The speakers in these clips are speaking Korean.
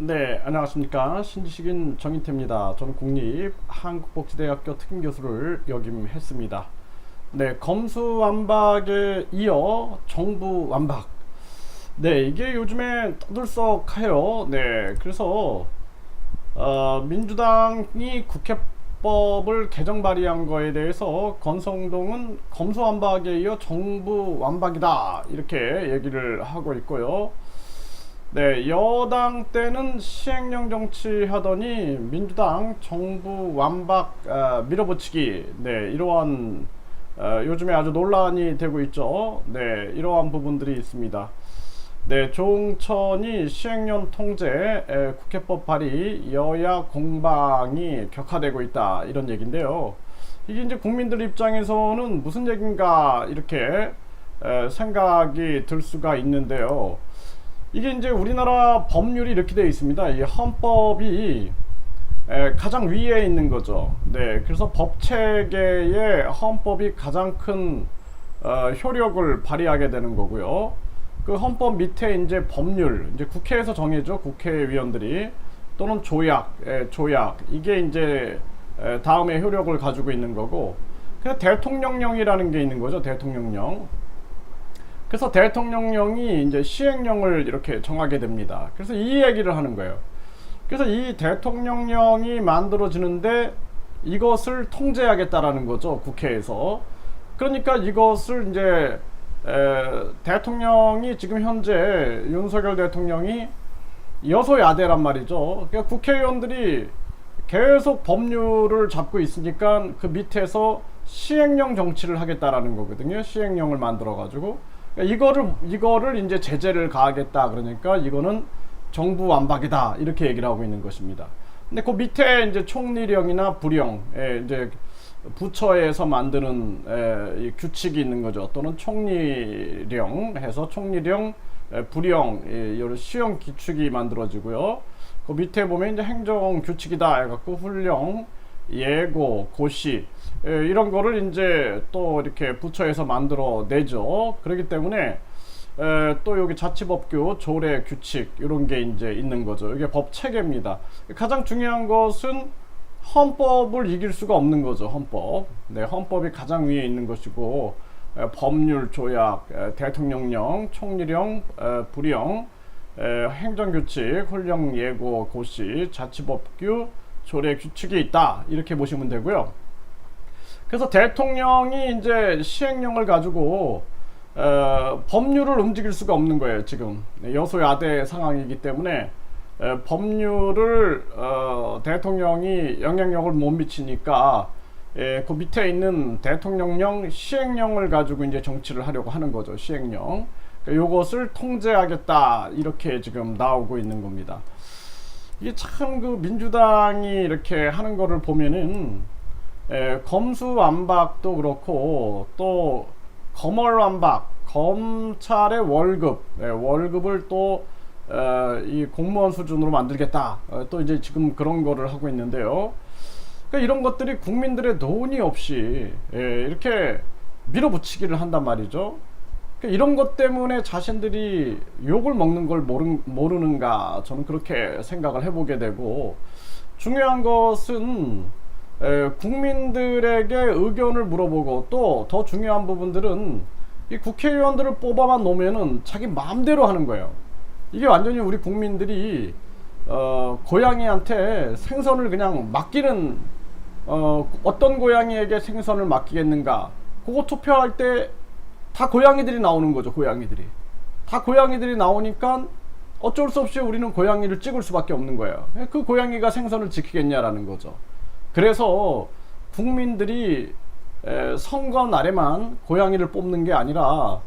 네, 안녕하십니까. 신지식인 정인태입니다. 저는 국립한국복지대학교 특임교수를 역임했습니다. 네, 검수완박에 이어 정부완박. 네, 이게 요즘에 떠들썩해요. 네, 그래서 민주당이 국회법을 개정 발의한 거에 대해서 권성동은 검수완박에 이어 정부완박이다 이렇게 얘기를 하고 있고요. 네, 여당 때는 시행령 정치 하더니 민주당 정부 완박 밀어붙이기, 네, 이러한 요즘에 아주 논란이 되고 있죠. 네, 이러한 부분들이 있습니다. 네, 조응천이 시행령 통제, 국회법 발의, 여야 공방이 격화되고 있다 이런 얘기인데요. 이게 이제 국민들 입장에서는 무슨 얘긴가 이렇게 생각이 들 수가 있는데요. 이게 이제 우리나라 법률이 이렇게 되어 있습니다. 이 헌법이 가장 위에 있는 거죠. 네, 그래서 법 체계에 헌법이 가장 큰 효력을 발휘하게 되는 거고요. 그 헌법 밑에 이제 법률, 이제 국회에서 정해져 국회의원들이 또는 조약 이게 이제 다음에 효력을 가지고 있는 거고, 그래서 대통령령이라는 게 있는 거죠. 대통령령. 그래서 대통령령이 이제 시행령을 이렇게 정하게 됩니다. 그래서 이 얘기를 하는 거예요. 그래서 이 대통령령이 만들어지는데 이것을 통제하겠다라는 거죠, 국회에서. 그러니까 이것을 이제 대통령이 지금 현재 윤석열 대통령이 여소야대란 말이죠. 그러니까 국회의원들이 계속 법률을 잡고 있으니까 그 밑에서 시행령 정치를 하겠다라는 거거든요. 시행령을 만들어 가지고 이거를 이제 제재를 가하겠다. 그러니까 이거는 정부 완박이다 이렇게 얘기를 하고 있는 것입니다. 근데 그 밑에 이제 총리령이나 부령, 이제 부처에서 만드는 이 규칙이 있는 거죠. 또는 총리령 해서 총리령, 부령 이런 시형 규칙이 만들어지고요. 그 밑에 보면 이제 행정 규칙이다 해갖고 훈령, 예고, 고시 이런 거를 이제 또 이렇게 부처에서 만들어 내죠. 그렇기 때문에 또 여기 자치법규, 조례, 규칙 이런 게 이제 있는 거죠. 이게 법 체계입니다. 가장 중요한 것은 헌법을 이길 수가 없는 거죠. 헌법. 네, 헌법이 가장 위에 있는 것이고 법률, 조약, 대통령령, 총리령, 부령, 행정규칙, 훈령, 예고, 고시, 자치법규, 조례, 규칙이 있다 이렇게 보시면 되고요. 그래서 대통령이 이제 시행령을 가지고 법률을 움직일 수가 없는 거예요. 지금 여소야대 상황이기 때문에 법률을 대통령이 영향력을 못 미치니까 그 밑에 있는 대통령령, 시행령을 가지고 이제 정치를 하려고 하는 거죠. 시행령. 그러니까 이것을 통제하겠다 이렇게 지금 나오고 있는 겁니다. 이게 참 그 민주당이 이렇게 하는 거를 보면은 검수완박도 그렇고 또 검얼완박, 검찰의 월급을 또 이 공무원 수준으로 만들겠다. 또 이제 지금 그런 거를 하고 있는데요. 그러니까 이런 것들이 국민들의 논의 없이 이렇게 밀어붙이기를 한단 말이죠. 그러니까 이런 것 때문에 자신들이 욕을 먹는 걸 모르는가, 저는 그렇게 생각을 해보게 되고, 중요한 것은 국민들에게 의견을 물어보고, 또 더 중요한 부분들은 이 국회의원들을 뽑아만 놓으면은 자기 마음대로 하는 거예요. 이게 완전히 우리 국민들이 고양이한테 생선을 그냥 맡기는, 어떤 고양이에게 생선을 맡기겠는가, 그거 투표할 때 다 고양이들이 나오는 거죠. 다 고양이들이 나오니까 어쩔 수 없이 우리는 고양이를 찍을 수밖에 없는 거예요. 그 고양이가 생선을 지키겠냐라는 거죠. 그래서 국민들이 선거 날에만 고양이를 뽑는 게 아니라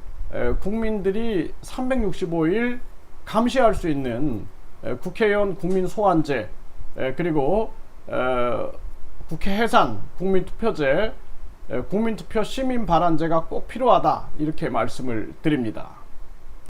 국민들이 365일 감시할 수 있는 국회의원 국민소환제, 그리고 국회 해산 국민투표제, 국민투표 시민발안제가 꼭 필요하다 이렇게 말씀을 드립니다.